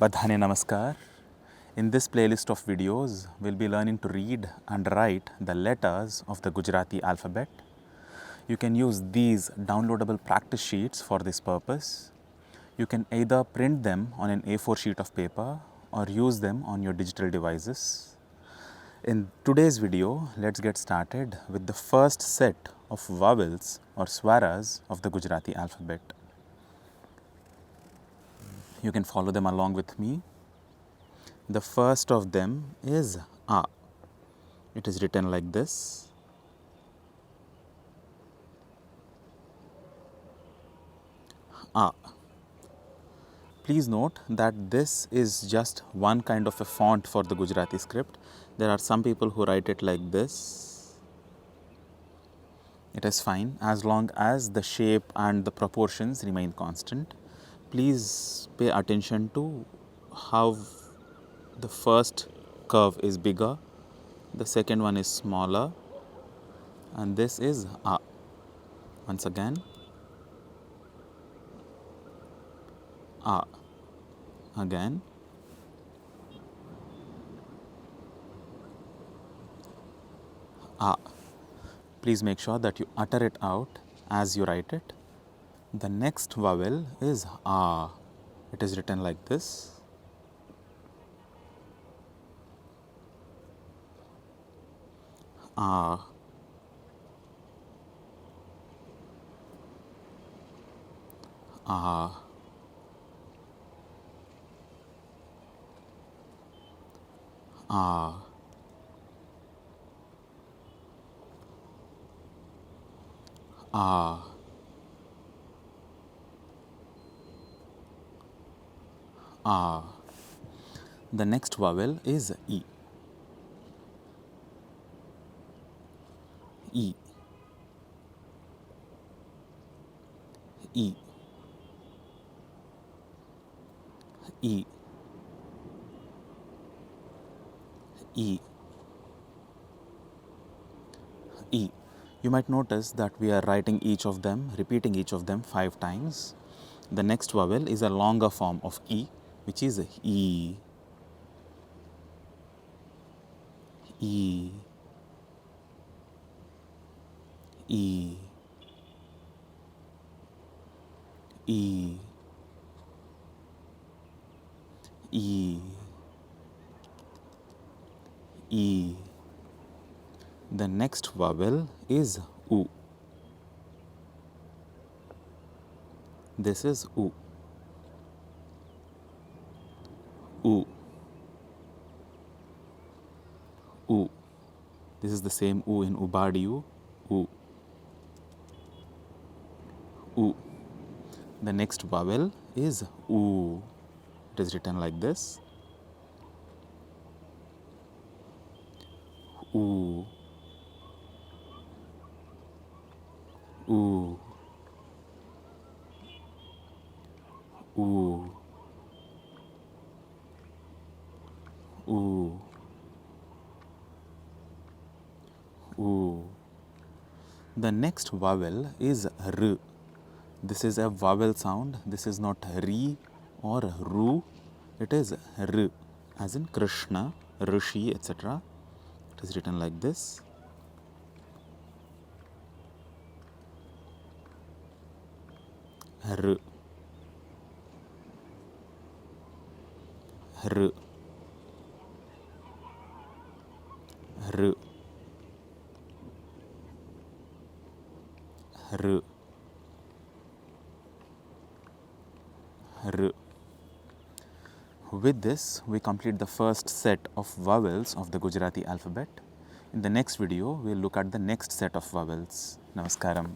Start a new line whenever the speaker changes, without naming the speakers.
Badhane Namaskar. In this playlist of videos, we'll be learning to read and write the letters of the Gujarati alphabet. You can use these downloadable practice sheets for this purpose. You can either print them on an A4 sheet of paper or use them on your digital devices. In today's video, let's get started with the first set of vowels or swaras of the Gujarati alphabet. You can follow them along with me. The first of them is A. It is written like this. A. Please note that this is just one kind of a font for the Gujarati script. There are some people who write it like this. It is fine as long as the shape and the proportions remain constant. Please pay attention to how the first curve is bigger, the second one is smaller, and this is A. Once again, A. Again, A. Please make sure that you utter it out as you write it. The next vowel is A. It is written like this. A. A. A. A. A. The next vowel is E. E. E. E. E. E. You might notice that we are writing each of them, repeating each of them 5 times. The next vowel is a longer form of E, which is E. E. E. E. E. E. The next vowel is U. This is U. U. U. This is the same U in Ubadiu. U. U. The next vowel is U. It is written like this. U. U. U. U. U. The next vowel is R. This is a vowel sound. This is not Ri or Ru. It is R, as in Krishna, Rishi, etc. It is written like this. R. R. R. R. R. With this, we complete the first set of vowels of the Gujarati alphabet. In the next video, we'll look at the next set of vowels. Namaskaram.